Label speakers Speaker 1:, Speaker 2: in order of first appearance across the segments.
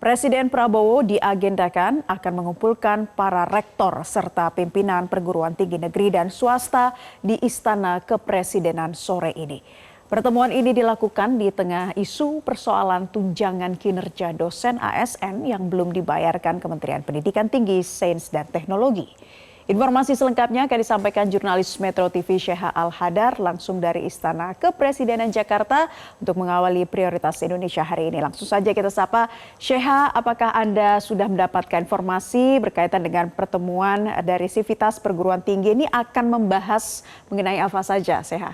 Speaker 1: Presiden Prabowo diagendakan akan mengumpulkan para rektor serta pimpinan perguruan tinggi negeri dan swasta di Istana Kepresidenan sore ini. Pertemuan ini dilakukan di tengah isu persoalan tunjangan kinerja dosen ASN yang belum dibayarkan Kementerian Pendidikan Tinggi, Sains dan Teknologi. Informasi selengkapnya akan disampaikan jurnalis Metro TV Sheha Al-Hadar langsung dari Istana Kepresidenan Jakarta untuk mengawali prioritas Indonesia hari ini. Langsung saja kita sapa Sheha, apakah Anda sudah mendapatkan informasi berkaitan dengan pertemuan dari Sivitas Perguruan Tinggi ini akan membahas mengenai apa saja, Sheha?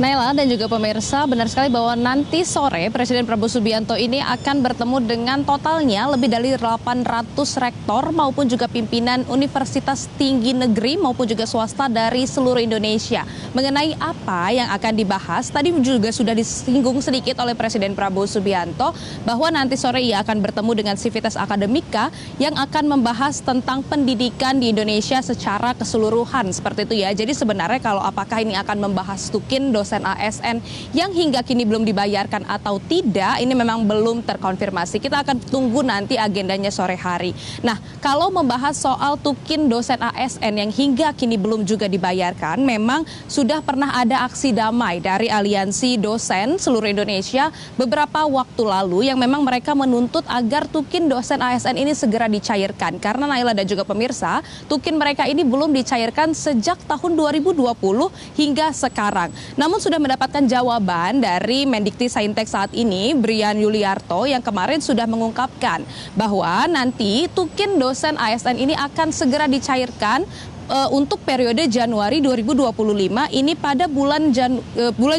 Speaker 2: Naila dan juga pemirsa, benar sekali bahwa nanti sore Presiden Prabowo Subianto ini akan bertemu dengan totalnya lebih dari 800 rektor maupun juga pimpinan universitas tinggi negeri maupun juga swasta dari seluruh Indonesia. Mengenai apa yang akan dibahas, tadi juga sudah disinggung sedikit oleh Presiden Prabowo Subianto bahwa nanti sore ia akan bertemu dengan Sivitas Akademika yang akan membahas tentang pendidikan di Indonesia secara keseluruhan seperti itu ya. Jadi sebenarnya kalau apakah ini akan membahas tukin dosen ASN yang hingga kini belum dibayarkan atau tidak, ini memang belum terkonfirmasi. Kita akan tunggu nanti agendanya sore hari. Nah, kalau membahas soal tukin dosen ASN yang hingga kini belum juga dibayarkan, memang sudah pernah ada aksi damai dari aliansi dosen seluruh Indonesia beberapa waktu lalu yang memang mereka menuntut agar tukin dosen ASN ini segera dicairkan. Karena Naila dan juga pemirsa, tukin mereka ini belum dicairkan sejak tahun 2020 hingga sekarang. Namun sudah mendapatkan jawaban dari Mendikti-Saintek saat ini, Brian Yuliarto, yang kemarin sudah mengungkapkan bahwa nanti tukin dosen ASN ini akan segera dicairkan untuk periode Januari 2025 ini pada bulan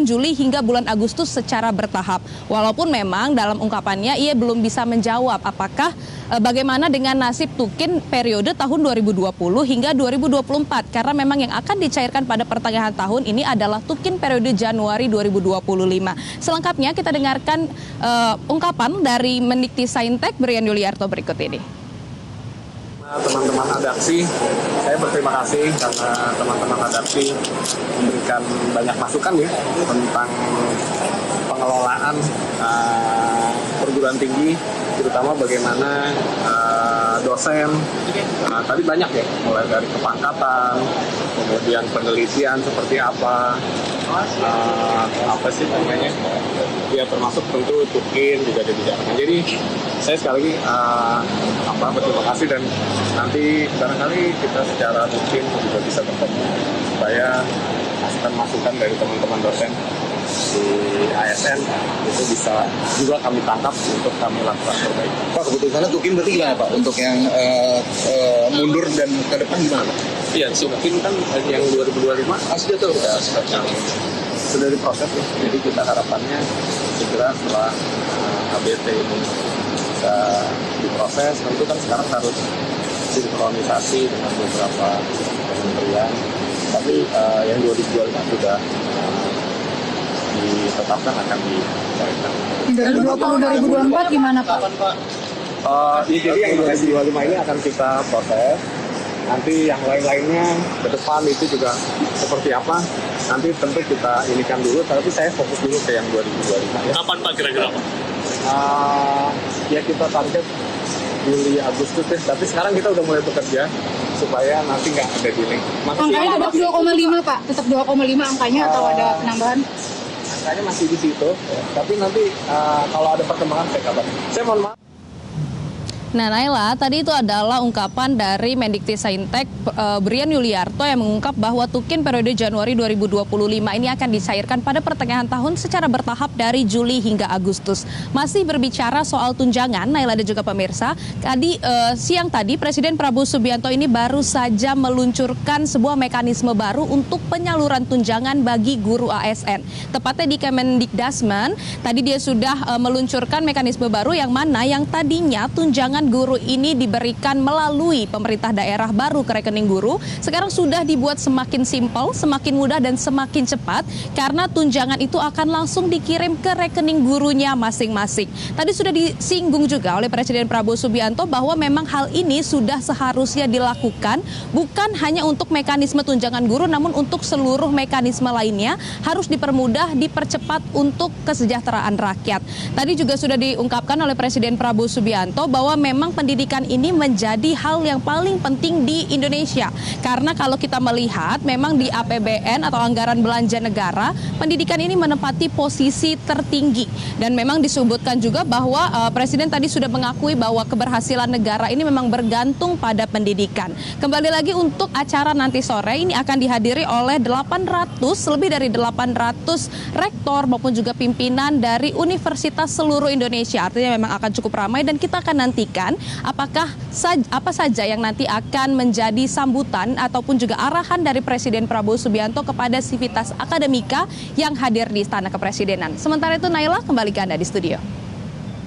Speaker 2: Juli hingga bulan Agustus secara bertahap. Walaupun memang dalam ungkapannya ia belum bisa menjawab apakah bagaimana dengan nasib tukin periode tahun 2020 hingga 2024 karena memang yang akan dicairkan pada pertengahan tahun ini adalah tukin periode Januari 2025. Selengkapnya kita dengarkan ungkapan dari Mendikti-Saintek Brian Yuliarto berikut ini.
Speaker 3: Teman-teman Adaksi, saya berterima kasih karena teman-teman Adaksi memberikan banyak masukan ya tentang pengelolaan perguruan tinggi, terutama bagaimana dosen, tadi banyak ya, mulai dari kepangkatan, kemudian penelitian seperti apa sih namanya, ya termasuk tentu tukin juga dibicarakan. Jadi saya sekali lagi berterima kasih dan nanti barangkali kita secara rutin juga bisa bertemu supaya masukan dari teman-teman dosen di ASN itu bisa juga kami tangkap untuk kami lakukan perbaikan.
Speaker 4: Pak, keputusannya tukin berarti gimana Pak? Untuk yang mundur dan ke depan gimana Pak?
Speaker 3: Iya, tukin kan yang 2025 sudah diproses ya. Jadi kita harapannya segera setelah ABT ini bisa diproses, tentu kan sekarang harus sinkronisasi dengan beberapa kementerian. Tapi yang 2025 sudah ditetapkan akan dicairkan.
Speaker 5: 2020-2024 gimana Pak?
Speaker 3: Jadi yang 2025 ini akan kita proses. Nanti yang lain-lainnya ke depan itu juga seperti apa, nanti tentu kita inikan dulu, tapi saya fokus dulu ke yang 2025 ya.
Speaker 6: Kapan Pak kira-kira Pak?
Speaker 3: Ya kita target Juli Agustus deh, tapi sekarang kita udah mulai bekerja supaya nanti nggak ada delay.
Speaker 5: Angkanya tetap 2,5 Pak, tetap 2,5 angkanya atau ada penambahan?
Speaker 3: Angkanya masih di situ, tapi nanti kalau ada perkembangan saya kabarin. Saya mohon maaf.
Speaker 2: Nah Naila, tadi itu adalah ungkapan dari Mendikti-Saintek Brian Yuliarto yang mengungkap bahwa tukin periode Januari 2025 ini akan dicairkan pada pertengahan tahun secara bertahap dari Juli hingga Agustus. Masih berbicara soal tunjangan, Naila dan juga pemirsa, siang tadi Presiden Prabowo Subianto ini baru saja meluncurkan sebuah mekanisme baru untuk penyaluran tunjangan bagi guru ASN. Tepatnya di Kemendikdasmen, tadi dia sudah meluncurkan mekanisme baru yang mana yang tadinya tunjangan tunjangan guru ini diberikan melalui pemerintah daerah baru ke rekening guru, sekarang sudah dibuat semakin simpel, semakin mudah dan semakin cepat karena tunjangan itu akan langsung dikirim ke rekening gurunya masing-masing. Tadi sudah disinggung juga oleh Presiden Prabowo Subianto bahwa memang hal ini sudah seharusnya dilakukan bukan hanya untuk mekanisme tunjangan guru namun untuk seluruh mekanisme lainnya harus dipermudah, dipercepat untuk kesejahteraan rakyat. Tadi juga sudah diungkapkan oleh Presiden Prabowo Subianto bahwa memang pendidikan ini menjadi hal yang paling penting di Indonesia. Karena kalau kita melihat memang di APBN atau anggaran belanja negara, pendidikan ini menempati posisi tertinggi. Dan memang disebutkan juga bahwa Presiden tadi sudah mengakui bahwa keberhasilan negara ini memang bergantung pada pendidikan. Kembali lagi untuk acara nanti sore ini akan dihadiri oleh lebih dari 800 rektor maupun juga pimpinan dari universitas seluruh Indonesia. Artinya memang akan cukup ramai dan kita akan nantikan apa saja yang nanti akan menjadi sambutan ataupun juga arahan dari Presiden Prabowo Subianto kepada sivitas akademika yang hadir di Istana Kepresidenan. Sementara itu Naila, kembali ke Anda di studio.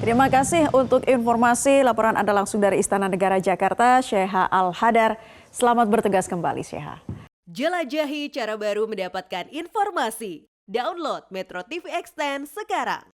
Speaker 1: Terima kasih untuk informasi. Laporan Anda langsung dari Istana Negara Jakarta, Syekha Al-Hadar. Selamat bertugas kembali, Syekha.
Speaker 6: Jelajahi cara baru mendapatkan informasi. Download Metro TV Extend sekarang.